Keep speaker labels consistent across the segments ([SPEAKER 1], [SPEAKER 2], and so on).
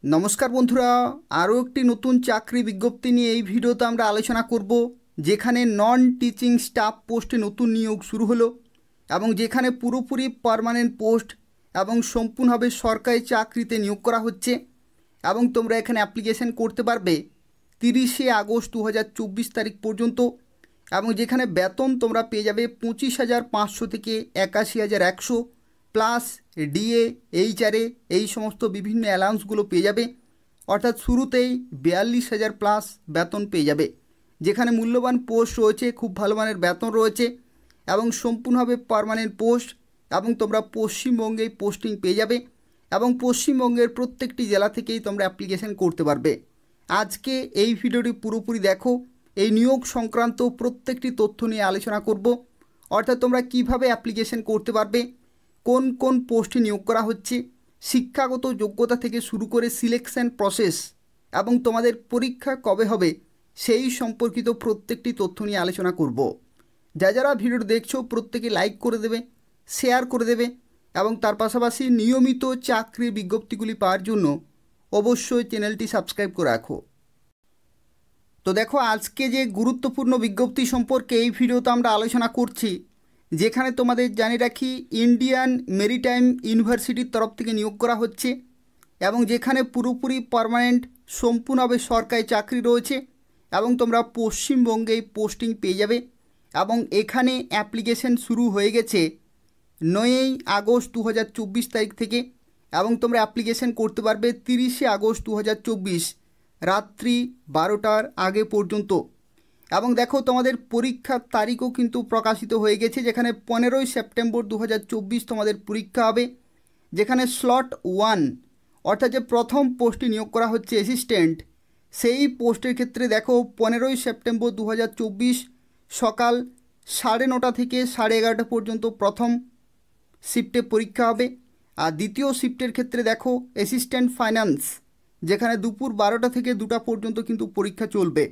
[SPEAKER 1] নমস্কার বন্ধুরা, আরও একটি নতুন চাকরি বিজ্ঞপ্তি নিয়ে এই ভিডিওতে আমরা আলোচনা করব। যেখানে নন টিচিং স্টাফ পোস্টে নতুন নিয়োগ শুরু হলো এবং যেখানে পুরোপুরি পার্মানেন্ট পোস্ট এবং সম্পূর্ণভাবে সরকারি চাকরিতে নিয়োগ করা হচ্ছে এবং তোমরা এখানে অ্যাপ্লিকেশন করতে পারবে 30শে আগস্ট 2024 তারিখ পর্যন্ত। এবং যেখানে বেতন তোমরা পেয়ে যাবে 25,500 থেকে 81,100 প্লাস ডিএ, এইচআরএ এই সমস্ত বিভিন্ন অ্যালাউন্সগুলো পেয়ে যাবে। অর্থাৎ শুরুতেই 42,000 প্লাস বেতন পেয়ে যাবে। যেখানে মূল্যবান পোস্ট রয়েছে, খুব ভালো মানের বেতন রয়েছে এবং সম্পূর্ণভাবে পার্মানেন্ট পোস্ট এবং তোমরা পশ্চিমবঙ্গেই পোস্টিং পেয়ে যাবে এবং পশ্চিমবঙ্গের প্রত্যেকটি জেলা থেকেই তোমরা অ্যাপ্লিকেশন করতে পারবে। আজকে এই ভিডিওটি পুরোপুরি দেখো। এই নিয়োগ সংক্রান্ত প্রত্যেকটি তথ্য নিয়ে আলোচনা করব। অর্থাৎ তোমরা কিভাবে অ্যাপ্লিকেশন করতে পারবে, কোন কোন পোস্টে নিয়োগ করা হচ্ছে, শিক্ষাগত যোগ্যতা থেকে শুরু করে সিলেকশন প্রসেস এবং তোমাদের পরীক্ষা কবে হবে সেই সম্পর্কিত প্রত্যেকটি তথ্য নিয়ে আলোচনা করব। যারা ভিডিওটি দেখছো প্রত্যেকে লাইক করে দেবে, শেয়ার করে দেবে এবং তার পাশাপাশি নিয়মিত চাকরির বিজ্ঞপ্তিগুলি পাওয়ার জন্য অবশ্যই চ্যানেলটি সাবস্ক্রাইব করে রাখো। তো দেখো, আজকে যে গুরুত্বপূর্ণ বিজ্ঞপ্তি সম্পর্কে এই ভিডিওতে আমরা আলোচনা করছি, যেখানে তোমাদের জানিয়ে রাখি ইন্ডিয়ান মেরিটাইম ইউনিভার্সিটির তরফ থেকে নিয়োগ করা হচ্ছে এবং যেখানে পুরোপুরি পার্মানেন্ট সম্পূর্ণভাবে সরকারি চাকরি রয়েছে এবং তোমরা পশ্চিমবঙ্গেই পোস্টিং পেয়ে যাবে। এবং এখানে অ্যাপ্লিকেশন শুরু হয়ে গেছে 9ই আগস্ট 2024 তারিখ থেকে এবং তোমরা অ্যাপ্লিকেশন করতে পারবে 30শে আগস্ট 2024 রাত্রি 12টার আগে পর্যন্ত। এবং দেখো, তোমাদের পরীক্ষার তারিখও কিন্তু প্রকাশিত হয়ে গেছে, যেখানে 15ই সেপ্টেম্বর 2024 তোমাদের পরীক্ষা হবে। যেখানে স্লট 1 অর্থাৎ যে প্রথম পোস্টে নিয়োগ করা হচ্ছে অ্যাসিস্ট্যান্ট, সেই পোস্টের ক্ষেত্রে দেখো 15ই সেপ্টেম্বর 2024 সকাল 9:30 থেকে 11:30 পর্যন্ত প্রথম শিফটে পরীক্ষা হবে। আর দ্বিতীয় শিফটের ক্ষেত্রে দেখো অ্যাসিস্ট্যান্ট ফাইন্যান্স, যেখানে দুপুর 12টা থেকে 2টা পর্যন্ত কিন্তু পরীক্ষা চলবে।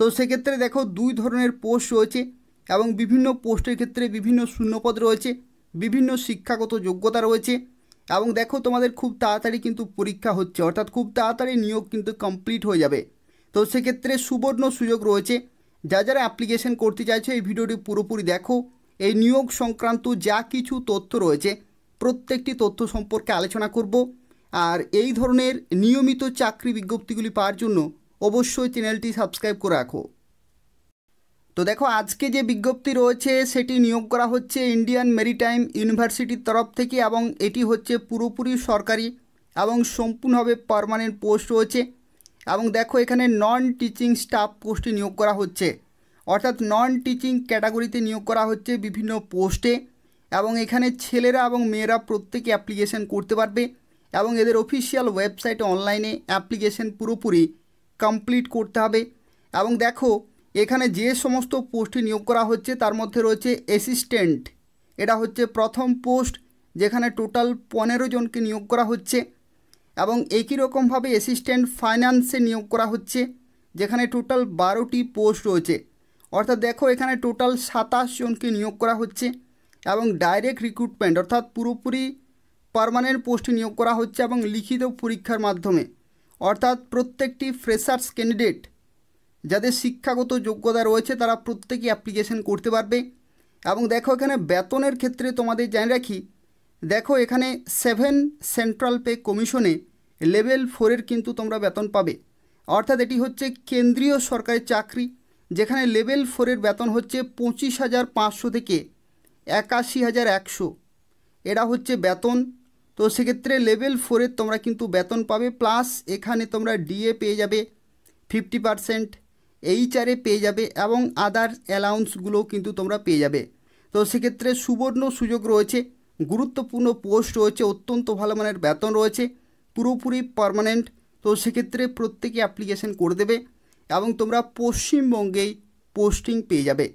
[SPEAKER 1] তো সেক্ষেত্রে দেখো 2 ধরনের পোস্ট রয়েছে এবং বিভিন্ন পোস্টের ক্ষেত্রে বিভিন্ন শূন্যপদ রয়েছে, বিভিন্ন শিক্ষাগত যোগ্যতা রয়েছে এবং দেখো তোমাদের খুব তাড়াতাড়ি কিন্তু পরীক্ষা হচ্ছে, অর্থাৎ খুব তাড়াতাড়ি নিয়োগ কিন্তু কমপ্লিট হয়ে যাবে। তো সেক্ষেত্রে সুবর্ণ সুযোগ রয়েছে। যারা অ্যাপ্লিকেশন করতে চাইছে এই ভিডিওটি পুরোপুরি দেখো। এই নিয়োগ সংক্রান্ত যা কিছু তথ্য রয়েছে প্রত্যেকটি তথ্য সম্পর্কে আলোচনা করব। আর এই ধরনের নিয়মিত চাকরি বিজ্ঞপ্তিগুলি পাওয়ার জন্য অবশ্যই চ্যানেলটি সাবস্ক্রাইব করে রাখো। তো দেখো, আজকে যে বিজ্ঞপ্তি রয়েছে সেটি নিয়োগ করা হচ্ছে ইন্ডিয়ান মেরিটাইম ইউনিভার্সিটির তরফ থেকে এবং এটি হচ্ছে পুরোপুরি সরকারি এবং সম্পূর্ণভাবে পার্মানেন্ট পোস্ট রয়েছে। এবং দেখো, এখানে নন টিচিং স্টাফ পোস্টে নিয়োগ করা হচ্ছে, অর্থাৎ নন টিচিং ক্যাটাগরিতে নিয়োগ করা হচ্ছে বিভিন্ন পোস্টে। এবং এখানে ছেলেরা এবং মেয়েরা প্রত্যেকে অ্যাপ্লিকেশন করতে পারবে এবং এদের অফিসিয়াল ওয়েবসাইটে অনলাইনে অ্যাপ্লিকেশন পুরোপুরি কমপ্লিট করতে হবে। এবং দেখো, এখানে যে সমস্ত পোস্টে নিয়োগ করা হচ্ছে তার মধ্যে রয়েছে অ্যাসিস্ট্যান্ট, এটা হচ্ছে প্রথম পোস্ট, যেখানে টোটাল 15 জনকে নিয়োগ করা হচ্ছে। এবং একই রকমভাবে অ্যাসিস্ট্যান্ট ফাইন্যান্সে নিয়োগ করা হচ্ছে, যেখানে টোটাল 12টি পোস্ট রয়েছে। অর্থাৎ দেখো, এখানে টোটাল 27 জনকে নিয়োগ করা হচ্ছে এবং ডাইরেক্ট রিক্রুটমেন্ট অর্থাৎ পুরোপুরি পার্মানেন্ট পোস্টে নিয়োগ করা হচ্ছে এবং লিখিত পরীক্ষার মাধ্যমে। অর্থাৎ প্রত্যেকটি ফ্রেশার্স ক্যান্ডিডেট যাদের শিক্ষাগত যোগ্যতা রয়েছে তারা প্রত্যেকে অ্যাপ্লিকেশন করতে পারবে। এবং দেখো, এখানে বেতনের ক্ষেত্রে তোমাদের জানিয়ে রাখি, দেখো এখানে 7 সেন্ট্রাল পে কমিশনে লেভেল 4-এর কিন্তু তোমরা বেতন পাবে। অর্থাৎ এটি হচ্ছে কেন্দ্রীয় সরকারি চাকরি, যেখানে লেভেল 4-এর বেতন হচ্ছে 25,500 থেকে 81,100, এটা হচ্ছে বেতন। তো সেক্ষেত্রে লেভেল 4-এর তোমরা কিন্তু বেতন পাবে, প্লাস এখানে তোমরা ডিএ পেয়ে যাবে 50%, এইচআরএ পেয়ে যাবে এবং আদার অ্যালাউন্সগুলোও কিন্তু তোমরা পেয়ে যাবে। তো সেক্ষেত্রে সুবর্ণ সুযোগ রয়েছে, গুরুত্বপূর্ণ পোস্ট রয়েছে, অত্যন্ত ভালো মানের বেতন রয়েছে, পুরোপুরি পার্মানেন্ট। তো সেক্ষেত্রে প্রত্যেকে অ্যাপ্লিকেশন করে দেবে এবং তোমরা পশ্চিমবঙ্গেই পোস্টিং পেয়ে যাবে।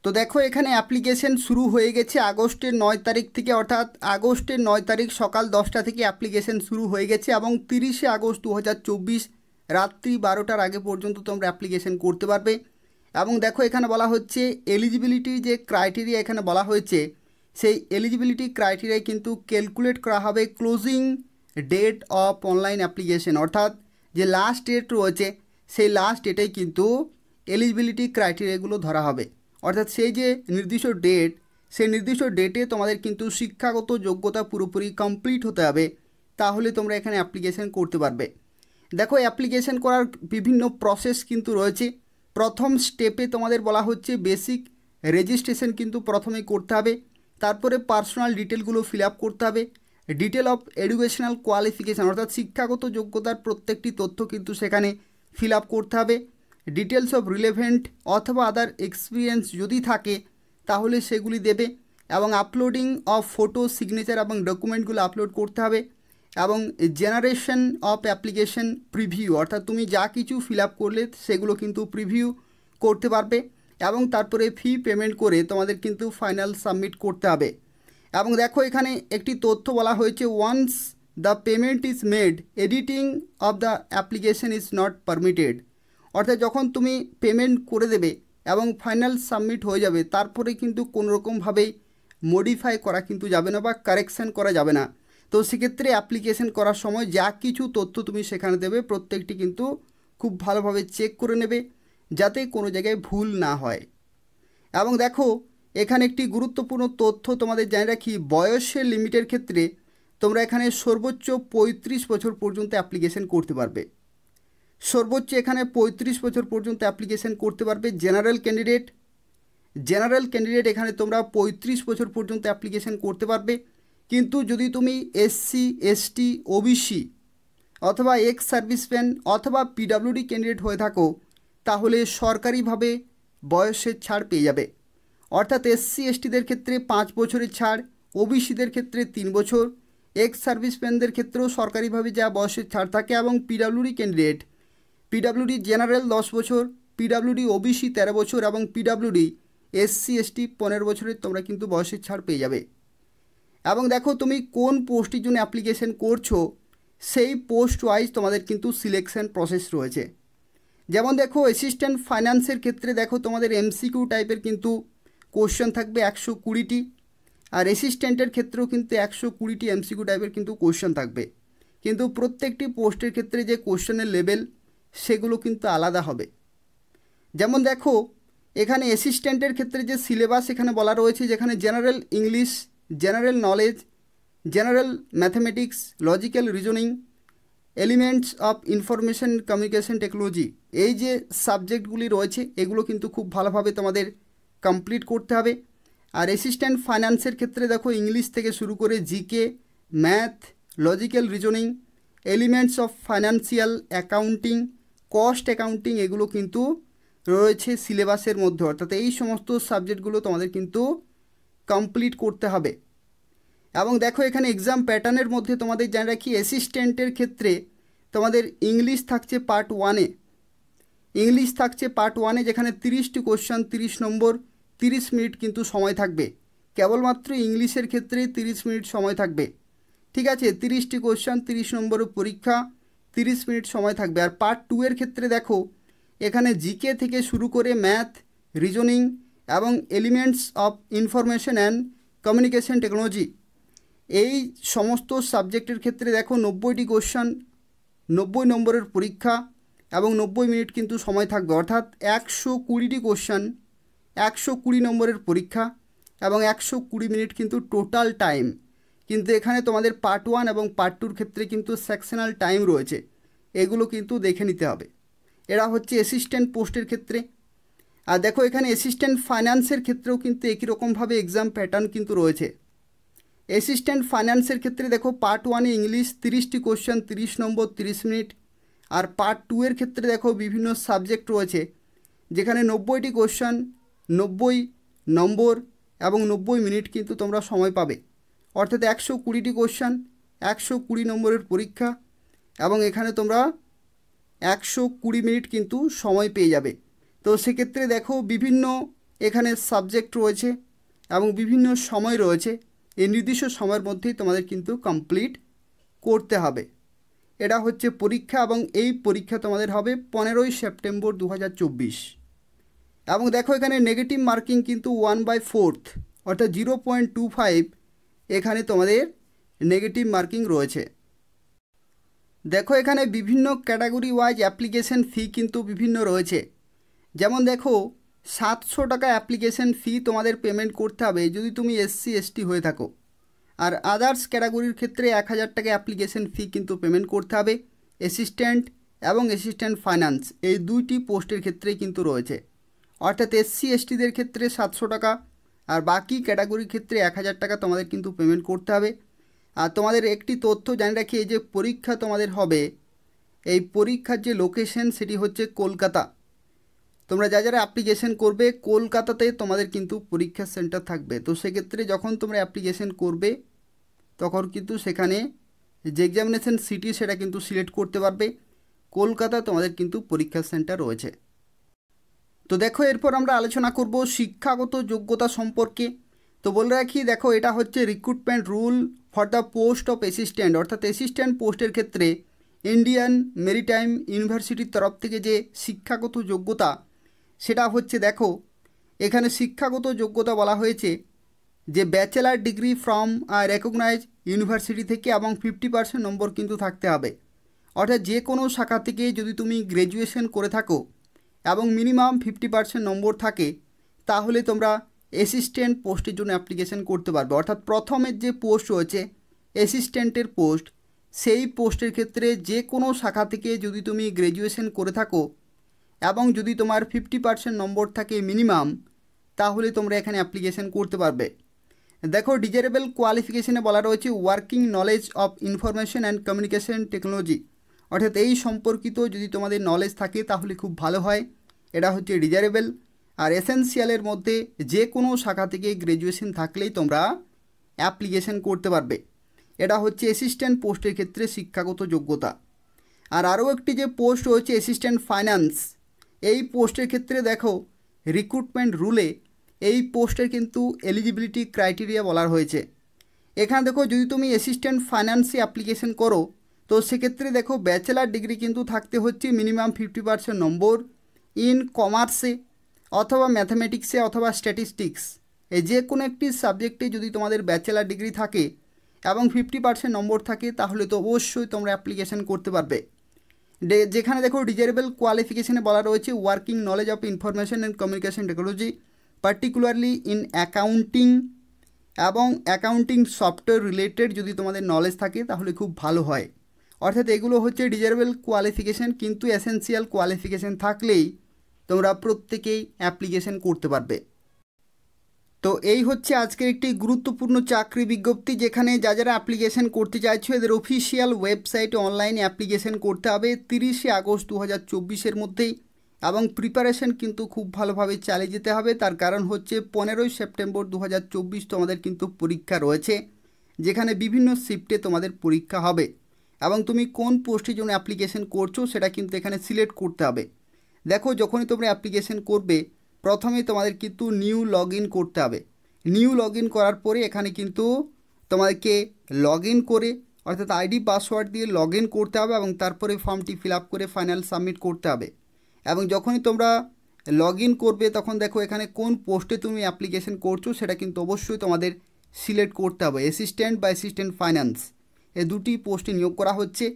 [SPEAKER 1] তো দেখো, এখানে অ্যাপ্লিকেশন শুরু হয়ে গেছে আগস্টের 9 তারিখ থেকে, অর্থাৎ আগস্টের 9 তারিখ সকাল 10টা থেকে অ্যাপ্লিকেশন শুরু হয়ে গেছে এবং 30শে আগস্ট 2024 রাত্রি 12টার আগে পর্যন্ত তোমরা অ্যাপ্লিকেশন করতে পারবে। এবং দেখো, এখানে বলা হচ্ছে এলিজিবিলিটি যে ক্রাইটেরিয়া এখানে বলা হয়েছে, সেই এলিজিবিলিটি ক্রাইটেরিয়ায় কিন্তু ক্যালকুলেট করা হবে closing date of online application, অর্থাৎ যে লাস্ট ডেট রয়েছে সেই লাস্ট ডেটেই কিন্তু এলিজিবিলিটি ক্রাইটেরিয়াগুলো ধরা হবে। অর্থাৎ সেই যে নির্দিষ্ট ডেট, সেই নির্দিষ্ট ডেটে তোমাদের কিন্তু শিক্ষাগত যোগ্যতা পুরোপুরি কমপ্লিট হতে হবে, তাহলে তোমরা এখানে অ্যাপ্লিকেশন করতে পারবে। দেখো অ্যাপ্লিকেশন করার বিভিন্ন প্রসেস কিন্তু রয়েছে। প্রথম স্টেপে তোমাদের বলা হচ্ছে বেসিক রেজিস্ট্রেশন কিন্তু প্রথমেই করতে হবে, তারপরে পার্সোনাল ডিটেলগুলো ফিল আপ করতে হবে, ডিটেল অফ এডুকেশনাল কোয়ালিফিকেশান অর্থাৎ শিক্ষাগত যোগ্যতার প্রত্যেকটি তথ্য কিন্তু সেখানে ফিল আপ করতে হবে, ডিটেলস অফ রিলেভেন্ট অথবা আদার এক্সপিরিয়েন্স যদি থাকে তাহলে সেগুলি দেবে, এবং আপলোডিং অফ ফটো, সিগনেচার এবং ডকুমেন্টগুলো আপলোড করতে হবে, এবং জেনারেশন অফ অ্যাপ্লিকেশন প্রিভিউ অর্থাৎ তুমি যা কিছু ফিল আপ করলে সেগুলো কিন্তু প্রিভিউ করতে পারবে, এবং তারপরে ফি পেমেন্ট করে তোমাদের কিন্তু ফাইনাল সাবমিট করতে হবে। এবং দেখো এখানে একটি তথ্য বলা হয়েছে, once the payment is made editing of the application is not permitted, অর্থাৎ যখন তুমি পেমেন্ট করে দেবে এবং ফাইনাল সাবমিট হয়ে যাবে তারপরে কিন্তু কোনোরকমভাবেই মডিফাই করা কিন্তু যাবে না বা কারেকশান করা যাবে না। তো সেক্ষেত্রে অ্যাপ্লিকেশন করার সময় যা কিছু তথ্য তুমি সেখানে দেবে প্রত্যেকটি কিন্তু খুব ভালোভাবে চেক করে নেবে যাতে কোনো জায়গায় ভুল না হয়। এবং দেখো এখানে একটি গুরুত্বপূর্ণ তথ্য তোমাদের জানিয়ে রাখি, বয়সের লিমিটের ক্ষেত্রে তোমরা এখানে সর্বোচ্চ 35 বছর পর্যন্ত অ্যাপ্লিকেশন করতে পারবে। সর্বোচ্চ এখানে 35 বছর পর্যন্ত অ্যাপ্লিকেশন করতে পারবে জেনারেল ক্যান্ডিডেট এখানে তোমরা 35 বছর পর্যন্ত অ্যাপ্লিকেশন করতে পারবে। কিন্তু যদি তুমি এসসি, এসটি, ওবিসি অথবা এক্স সার্ভিসম্যান অথবা পিডাব্লিউডি ক্যান্ডিডেট হয়ে থাকো তাহলে সরকারিভাবে বয়সের ছাড় পেয়ে যাবে। অর্থাৎ এসসি এসটিদের ক্ষেত্রে 5 বছরের ছাড়, ওবিসিদের ক্ষেত্রে 3 বছর, এক্স সার্ভিসম্যানদের ক্ষেত্রেও সরকারিভাবে যা বয়সের ছাড় থাকে, এবং পিডাব্লিউডি ক্যান্ডিডেট, পিডাব্লিউডি জেনারেল 10 বছর, পিডাব্লিউডি ওবিসি 13 বছর এবং পিডাব্লিউডি এসসি এসটি 15 বছরের তোমরা কিন্তু বয়সের ছাড় পেয়ে যাবে। এবং দেখো তুমি কোন পোস্টের জন্য অ্যাপ্লিকেশন করছো সেই পোস্ট ওয়াইজ তোমাদের কিন্তু সিলেকশন প্রসেস রয়েছে। যেমন দেখো অ্যাসিস্ট্যান্ট ফাইন্যান্সের ক্ষেত্রে দেখো তোমাদের এমসিকিউ টাইপের কিন্তু কোশ্চেন থাকবে 120টি, আর অ্যাসিস্ট্যান্টের ক্ষেত্রেও কিন্তু 120টি এমসিকিউ টাইপের কিন্তু কোশ্চেন থাকবে। কিন্তু প্রত্যেকটি পোস্টের ক্ষেত্রে যে কোশ্চেনের লেভেল সেগুলো কিন্তু আলাদা হবে। যেমন দেখো এখানে অ্যাসিস্ট্যান্টের ক্ষেত্রে যে সিলেবাস এখানে বলা রয়েছে, যেখানে general English, general knowledge, general mathematics, logical reasoning, elements of information communication technology, এই যে সাবজেক্টগুলি রয়েছে এগুলো কিন্তু খুব ভালোভাবে তোমাদের কমপ্লিট করতে হবে। আর অ্যাসিস্ট্যান্ট ফাইন্যান্সের ক্ষেত্রে দেখো ইংলিশ থেকে শুরু করে GK, math, logical reasoning, elements of financial accounting, cost accounting এগুলো কিন্তু রয়েছে সিলেবাসের মধ্যে। অর্থাৎ এই সমস্ত সাবজেক্টগুলো তোমাদের কিন্তু কমপ্লিট করতে হবে। এবং দেখো এখানে এক্সাম প্যাটার্নের মধ্যে তোমাদের জানিয়ে রাখি, অ্যাসিস্ট্যান্টের ক্ষেত্রে তোমাদের ইংলিশ থাকছে পার্ট 1-এ, যেখানে 30টি কোশ্চেন, 30 নম্বর, 30 মিনিট কিন্তু সময় থাকবে। কেবলমাত্র ইংলিশের ক্ষেত্রে 30 মিনিট সময় থাকবে, ঠিক আছে। 30টি কোশ্চেন, 30 নম্বরের পরীক্ষা, 30 মিনিট সময় থাকবে। আর পার্ট 2-এর ক্ষেত্রে দেখো এখানে জিকে থেকে শুরু করে ম্যাথ, রিজনিং এবং elements of information and communication technology, এই সমস্ত সাবজেক্টের ক্ষেত্রে দেখো 90টি কোশ্চেন, 90 নম্বরের পরীক্ষা এবং 90 মিনিট কিন্তু সময় থাকবে। অর্থাৎ 120টি কোশ্চেন, 120 নম্বরের পরীক্ষা এবং 120 মিনিট কিন্তু টোটাল টাইম। কিন্তু এখানে তোমাদের পার্ট 1 এবং পার্ট 2-র ক্ষেত্রে কিন্তু সেকশনাল টাইম রয়েছে, এগুলো কিন্তু দেখে নিতে হবে। এরা হচ্ছে অ্যাসিস্ট্যান্ট পোস্টের ক্ষেত্রে। আর দেখো এখানে অ্যাসিস্ট্যান্ট ফাইন্যান্সের ক্ষেত্রেও কিন্তু একই রকমভাবে এক্সাম প্যাটার্ন কিন্তু রয়েছে। অ্যাসিস্ট্যান্ট ফাইন্যান্সের ক্ষেত্রে দেখো পার্ট 1-এ ইংলিশ 30টি কোশ্চেন, 30 নম্বর, 30 মিনিট। আর পার্ট 2-এর ক্ষেত্রে দেখো বিভিন্ন সাবজেক্ট রয়েছে, যেখানে 90টি কোশ্চেন, 90 নম্বর এবং 90 মিনিট কিন্তু তোমরা সময় পাবে। অর্থাৎ 120টি কোশ্চেন, 120 নম্বরের পরীক্ষা এবং এখানে তোমরা 120 মিনিট কিন্তু সময় পেয়ে যাবে। তো সেক্ষেত্রে দেখো বিভিন্ন এখানে সাবজেক্ট রয়েছে এবং বিভিন্ন সময় রয়েছে, এই নির্দিষ্ট সময়ের মধ্যেই তোমাদের কিন্তু কমপ্লিট করতে হবে। এটা হচ্ছে পরীক্ষা এবং এই পরীক্ষা তোমাদের হবে 15ই সেপ্টেম্বর 2024। এবং দেখো এখানে নেগেটিভ মার্কিং কিন্তু 1/4 অর্থাৎ 0.25 এখানে তোমাদের নেগেটিভ মার্কিং রয়েছে। দেখো এখানে বিভিন্ন ক্যাটাগরি ওয়াইজ অ্যাপ্লিকেশন ফি কিন্তু বিভিন্ন রয়েছে। যেমন দেখো 700 টাকা অ্যাপ্লিকেশন ফি তোমাদের পেমেন্ট করতে হবে যদি তুমি SC ST হয়ে থাকো। আর আদার্স ক্যাটাগরির ক্ষেত্রে 1000 টাকা অ্যাপ্লিকেশন ফি কিন্তু পেমেন্ট করতে হবে। অ্যাসিস্ট্যান্ট এবং অ্যাসিস্ট্যান্ট ফাইন্যান্স এই দুইটি পোস্টের ক্ষেত্রেই কিন্তু রয়েছে। অর্থাৎ SC STদের ক্ষেত্রে 700 টাকা আর বাকি ক্যাটাগরির ক্ষেত্রে 1000 টাকা তোমাদের কিন্তু পেমেন্ট করতে হবে। আর তোমাদের একটি তথ্য জানিয়ে রাখি, এই যে পরীক্ষা তোমাদের হবে, এই পরীক্ষার যে লোকেশন সেটি হচ্ছে কলকাতা। তোমরা যারা অ্যাপ্লিকেশন করবে কলকাতাতে তোমাদের কিন্তু পরীক্ষা সেন্টার থাকবে। তো সেক্ষেত্রে যখন তোমরা অ্যাপ্লিকেশন করবে তখন কিন্তু সেখানে যে এক্সামিনেশন সিটি সেটা কিন্তু সিলেক্ট করতে পারবে। কলকাতা তোমাদের কিন্তু পরীক্ষা সেন্টার রয়েছে। তো দেখো এরপর আমরা আলোচনা করব শিক্ষাগত যোগ্যতা সম্পর্কে। তো বলে রাখি, দেখো এটা হচ্ছে recruitment rule for the post of assistant, অর্থাৎ অ্যাসিস্ট্যান্ট পোস্টের ক্ষেত্রে ইন্ডিয়ান মেরিটাইম ইউনিভার্সিটির তরফ থেকে যে শিক্ষাগত যোগ্যতা সেটা হচ্ছে, দেখো এখানে শিক্ষাগত যোগ্যতা বলা হয়েছে যে bachelor degree from recognise university থেকে এবং 50% নম্বর কিন্তু থাকতে হবে। অর্থাৎ যে কোনো শাখা থেকে যদি তুমি গ্র্যাজুয়েশন করে থাকো এবং মিনিমাম 50% নম্বর থাকে তাহলে তোমরা অ্যাসিস্ট্যান্ট পোস্টের জন্য অ্যাপ্লিকেশন করতে পারবে। অর্থাৎ প্রথমের যে পোস্ট রয়েছে অ্যাসিস্ট্যান্টের পোস্ট, সেই পোস্টের ক্ষেত্রে যে কোনো শাখা থেকে যদি তুমি গ্র্যাজুয়েশন করে থাকো এবং যদি তোমার 50% নম্বর থাকে মিনিমাম, তাহলে তোমরা এখানে অ্যাপ্লিকেশন করতে পারবে। দেখো ডিজারেবল কোয়ালিফিকেশনে বলা রয়েছে working knowledge of information and communication technology, অর্থাৎ এই সম্পর্কিত যদি তোমাদের নলেজ থাকে তাহলে খুব ভালো হয়, এটা হচ্ছে ডিজারেবল। আর এসেনশিয়ালের মধ্যে যে কোনো শাখা থেকে গ্র্যাজুয়েশন থাকলেই তোমরা অ্যাপ্লিকেশন করতে পারবে। এটা হচ্ছে অ্যাসিস্ট্যান্ট পোস্টের ক্ষেত্রে শিক্ষাগত যোগ্যতা। আর আরও একটি যে পোস্ট রয়েছে অ্যাসিস্ট্যান্ট ফাইন্যান্স, এই পোস্টের ক্ষেত্রে দেখো রিক্রুটমেন্ট রুলে এই পোস্টের কিন্তু এলিজিবিলিটি ক্রাইটেরিয়া বলা হয়েছে। এখানে দেখো যদি তুমি অ্যাসিস্ট্যান্ট ফাইন্যান্সে অ্যাপ্লিকেশন করো তো সেক্ষেত্রে দেখো ব্যাচেলার ডিগ্রি কিন্তু থাকতে হচ্ছে মিনিমাম 50% নম্বর ইন কমার্সে অথবা ম্যাথামেটিক্সে অথবা স্ট্যাটিস্টিক্স, এই যে কোনো একটি সাবজেক্টে যদি তোমাদের ব্যাচেলার ডিগ্রি থাকে এবং 50% নম্বর থাকে তাহলে তো অবশ্যই তোমরা অ্যাপ্লিকেশন করতে পারবে। যেখানে দেখো ডিজারেবল কোয়ালিফিকেশনে বলা রয়েছে working knowledge of information and communication technology particularly in accounting এবং অ্যাকাউন্টিং সফটওয়্যার রিলেটেড যদি তোমাদের নলেজ থাকে তাহলে খুব ভালো হয়। অর্থাৎ এগুলো হচ্ছে ডিজারেবল কোয়ালিফিকেশান, কিন্তু এসেনশিয়াল কোয়ালিফিকেশান থাকলেই তোমরা প্রত্যেকেই অ্যাপ্লিকেশন করতে পারবে। তো এই হচ্ছে আজকের একটি গুরুত্বপূর্ণ চাকরি বিজ্ঞপ্তি, যেখানে যারা অ্যাপ্লিকেশন করতে চাইছো এদের অফিসিয়াল ওয়েবসাইটে অনলাইনে অ্যাপ্লিকেশন করতে হবে 30শে আগস্ট 2024-এর মধ্যেই। এবং প্রিপারেশন কিন্তু খুব ভালোভাবে চালিয়ে যেতে হবে, তার কারণ হচ্ছে 15ই সেপ্টেম্বর 2024 তোমাদের কিন্তু পরীক্ষা রয়েছে, যেখানে বিভিন্ন শিফটে তোমাদের পরীক্ষা হবে এবং তুমি কোন পোস্টের জন্য অ্যাপ্লিকেশন করছো সেটা কিন্তু এখানে সিলেক্ট করতে হবে। দেখো যখনই তোমরা অ্যাপ্লিকেশন করবে প্রথমে তোমাদের কিন্তু নিউ লগ ইন করতে হবে। নিউ লগ ইন করার পরে এখানে কিন্তু তোমাদেরকে লগ ইন করে অর্থাৎ আইডি পাসওয়ার্ড দিয়ে লগ ইন করতে হবে এবং তারপরে ফর্মটি ফিল আপ করে ফাইনাল সাবমিট করতে হবে। এবং যখনই তোমরা লগ ইন করবে তখন দেখো এখানে কোন পোস্টে তুমি অ্যাপ্লিকেশন করছো সেটা কিন্তু অবশ্যই তোমাদের সিলেক্ট করতে হবে। অ্যাসিস্ট্যান্ট বা অ্যাসিস্ট্যান্ট ফাইন্যান্স এই দুটি পোস্টে নিয়োগ করা হচ্ছে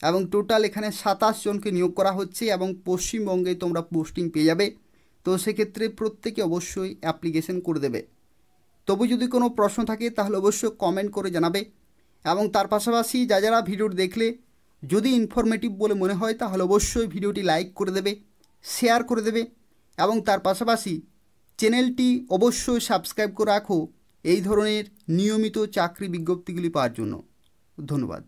[SPEAKER 1] এবং টোটাল এখানে 27 জনকে নিয়োগ করা হচ্ছে এবং পশ্চিমবঙ্গে তোমরা পোস্টিং পেয়ে যাবে। তো সেক্ষেত্রে প্রত্যেকে অবশ্যই অ্যাপ্লিকেশন করে দেবে। তবু যদি কোনো প্রশ্ন থাকে তাহলে অবশ্যই কমেন্ট করে জানাবে এবং তার পাশাপাশি যারা ভিডিও দেখলে যদি ইনফরমেটিভ বলে মনে হয় তাহলে অবশ্যই ভিডিওটি লাইক করে দেবে, শেয়ার করে দেবে এবং তার পাশাপাশি চ্যানেলটি অবশ্যই সাবস্ক্রাইব করে রাখো এই ধরনের নিয়মিত চাকরি বিজ্ঞপ্তিগুলি পাওয়ার জন্য। ধন্যবাদ।